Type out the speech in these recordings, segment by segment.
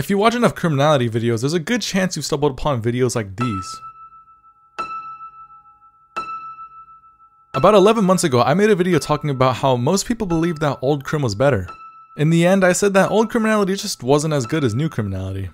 If you watch enough criminality videos, there's a good chance you've stumbled upon videos like these. About 11 months ago, I made a video talking about how most people believe that old Crim was better. In the end, I said that old Criminality just wasn't as good as new Criminality.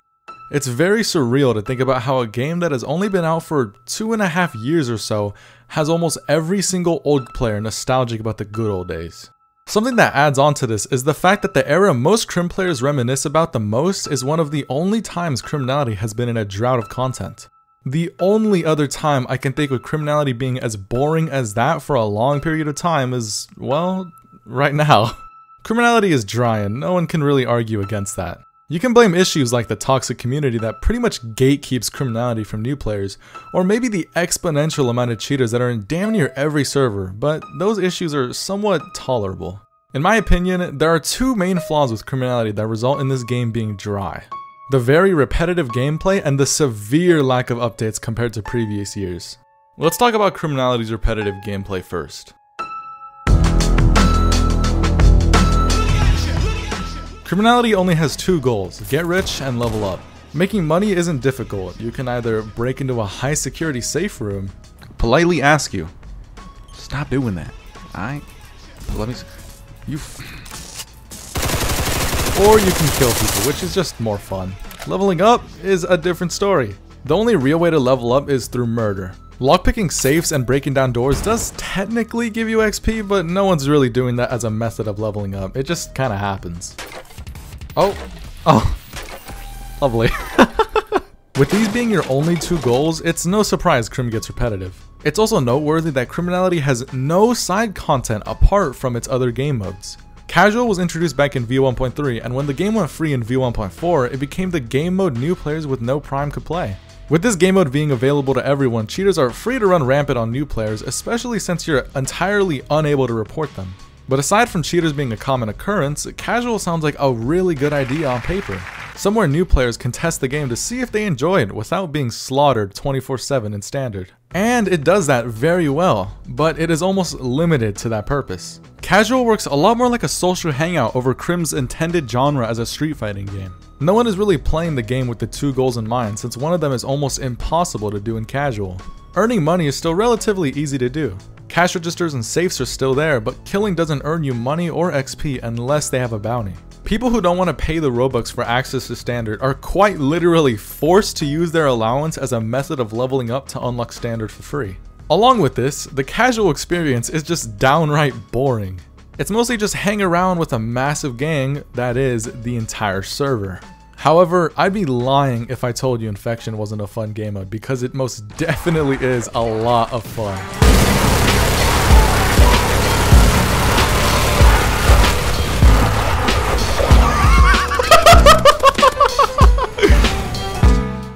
It's very surreal to think about how a game that has only been out for 2.5 years or so has almost every single old player nostalgic about the good old days. Something that adds on to this is the fact that the era most Crim players reminisce about the most is one of the only times Criminality has been in a drought of content. The only other time I can think of Criminality being as boring as that for a long period of time is, well, right now. Criminality is dry and no one can really argue against that. You can blame issues like the toxic community that pretty much gatekeeps Criminality from new players, or maybe the exponential amount of cheaters that are in damn near every server, but those issues are somewhat tolerable. In my opinion, there are two main flaws with Criminality that result in this game being dry. The very repetitive gameplay and the severe lack of updates compared to previous years. Let's talk about Criminality's repetitive gameplay first. Criminality only has two goals, get rich and level up. Making money isn't difficult. You can either break into a high security safe room, politely ask you, stop doing that, alright? Let me, or you can kill people, which is just more fun. Leveling up is a different story. The only real way to level up is through murder. Lockpicking safes and breaking down doors does technically give you XP, but no one's really doing that as a method of leveling up. It just kinda happens. Oh, lovely. With these being your only two goals, it's no surprise Crim gets repetitive. It's also noteworthy that Criminality has no side content apart from its other game modes. Casual was introduced back in V1.3, and when the game went free in V1.4, it became the game mode new players with no Prime could play. With this game mode being available to everyone, cheaters are free to run rampant on new players, especially since you're entirely unable to report them. But aside from cheaters being a common occurrence, Casual sounds like a really good idea on paper. Somewhere new players can test the game to see if they enjoy it without being slaughtered 24/7 in standard. And it does that very well, but it is almost limited to that purpose. Casual works a lot more like a social hangout over Crim's intended genre as a street fighting game. No one is really playing the game with the two goals in mind, since one of them is almost impossible to do in Casual. Earning money is still relatively easy to do. Cash registers and safes are still there, but killing doesn't earn you money or XP unless they have a bounty. People who don't want to pay the Robux for access to standard are quite literally forced to use their allowance as a method of leveling up to unlock standard for free. Along with this, the casual experience is just downright boring. It's mostly just hang around with a massive gang that is the entire server. However, I'd be lying if I told you Infection wasn't a fun game mode, because it most definitely is a lot of fun.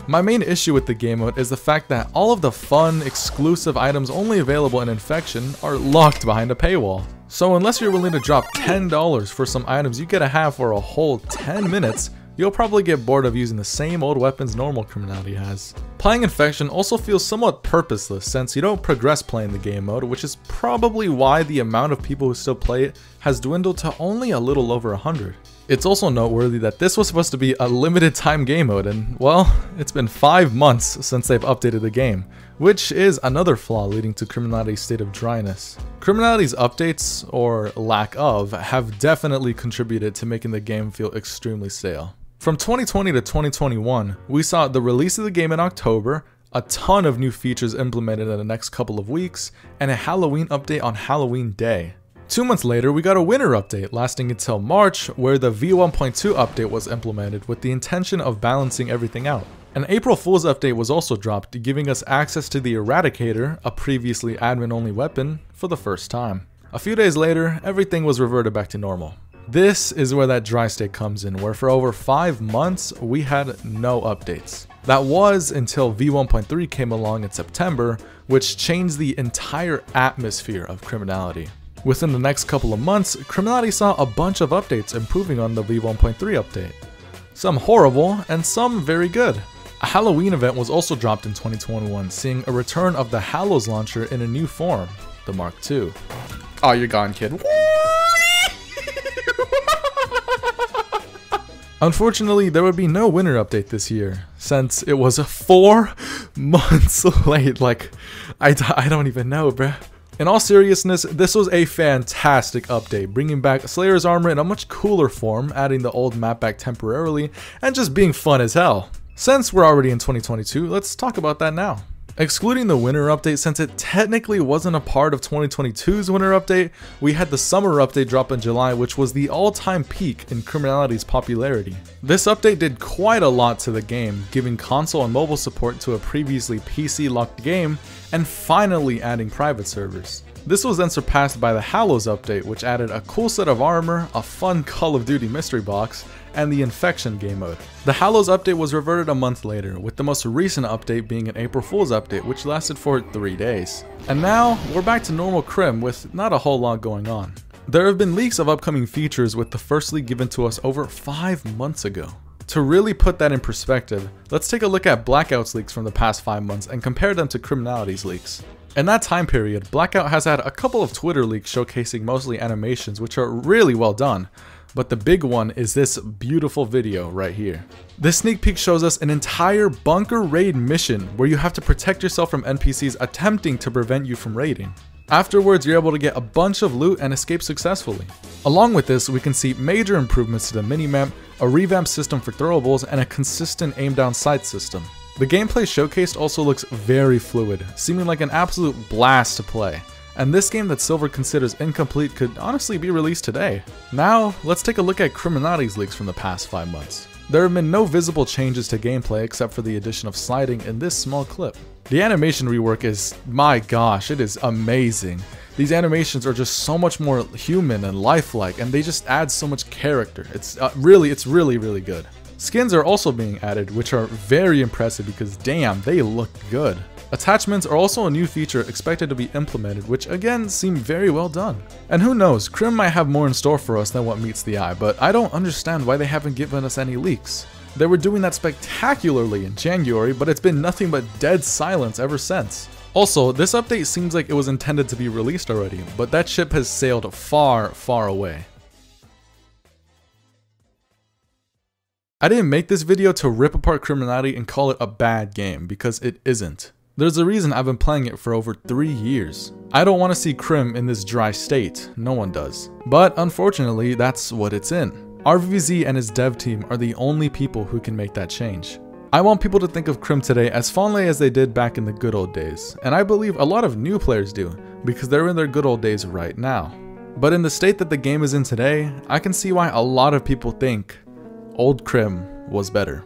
My main issue with the game mode is the fact that all of the fun, exclusive items only available in Infection are locked behind a paywall. So unless you're willing to drop $10 for some items you get to have for a whole 10 minutes, you'll probably get bored of using the same old weapons normal Criminality has. Playing Infection also feels somewhat purposeless since you don't progress playing the game mode, which is probably why the amount of people who still play it has dwindled to only a little over 100. It's also noteworthy that this was supposed to be a limited time game mode, and well, it's been 5 months since they've updated the game, which is another flaw leading to Criminality's state of dryness. Criminality's updates, or lack of, have definitely contributed to making the game feel extremely stale. From 2020 to 2021, we saw the release of the game in October, a ton of new features implemented in the next couple of weeks, and a Halloween update on Halloween Day. 2 months later, we got a winter update lasting until March, where the V1.2 update was implemented with the intention of balancing everything out. An April Fool's update was also dropped, giving us access to the Eradicator, a previously admin-only weapon, for the first time. A few days later, everything was reverted back to normal. This is where that dry state comes in, where for over 5 months, we had no updates. That was until V1.3 came along in September, which changed the entire atmosphere of Criminality. Within the next couple of months, Criminality saw a bunch of updates improving on the V1.3 update. Some horrible, and some very good. A Halloween event was also dropped in 2021, seeing a return of the Hallows launcher in a new form, the Mark II. Oh, you're gone, kid. Unfortunately, there would be no winter update this year, since it was 4 months late. Like, I don't even know, bruh. In all seriousness, this was a fantastic update, bringing back Slayer's armor in a much cooler form, adding the old map back temporarily, and just being fun as hell. Since we're already in 2022, let's talk about that now. Excluding the winter update, since it technically wasn't a part of 2022's winter update, we had the summer update drop in July, which was the all-time peak in Criminality's popularity. This update did quite a lot to the game, giving console and mobile support to a previously PC-locked game, and finally adding private servers. This was then surpassed by the Hallows update, which added a cool set of armor, a fun Call of Duty mystery box, and the Infection game mode. The Hallows update was reverted a month later, with the most recent update being an April Fool's update, which lasted for 3 days. And now, we're back to normal Crim with not a whole lot going on. There have been leaks of upcoming features, with the first leak given to us over 5 months ago. To really put that in perspective, let's take a look at Blackout's leaks from the past 5 months and compare them to Criminality's leaks. In that time period, Blackout has had a couple of Twitter leaks showcasing mostly animations, which are really well done. But the big one is this beautiful video right here. This sneak peek shows us an entire bunker raid mission where you have to protect yourself from NPCs attempting to prevent you from raiding. Afterwards, you're able to get a bunch of loot and escape successfully. Along with this, we can see major improvements to the minimap, a revamped system for throwables, and a consistent aim down sight system. The gameplay showcased also looks very fluid, seeming like an absolute blast to play. And this game that Silver considers incomplete could honestly be released today. Now, let's take a look at Criminality's leaks from the past 5 months. There have been no visible changes to gameplay except for the addition of sliding in this small clip. The animation rework is, my gosh, it is amazing. These animations are just so much more human and lifelike, and they just add so much character. It's really good. Skins are also being added, which are very impressive because damn, they look good. Attachments are also a new feature expected to be implemented, which again seem very well done. And who knows, Crim might have more in store for us than what meets the eye, but I don't understand why they haven't given us any leaks. They were doing that spectacularly in January, but it's been nothing but dead silence ever since. Also, this update seems like it was intended to be released already, but that ship has sailed far, far away. I didn't make this video to rip apart Criminality and call it a bad game, because it isn't. There's a reason I've been playing it for over 3 years. I don't want to see Crim in this dry state, no one does. But unfortunately, that's what it's in. RVZ and his dev team are the only people who can make that change. I want people to think of Crim today as fondly as they did back in the good old days, and I believe a lot of new players do, because they're in their good old days right now. But in the state that the game is in today, I can see why a lot of people think old Crim was better.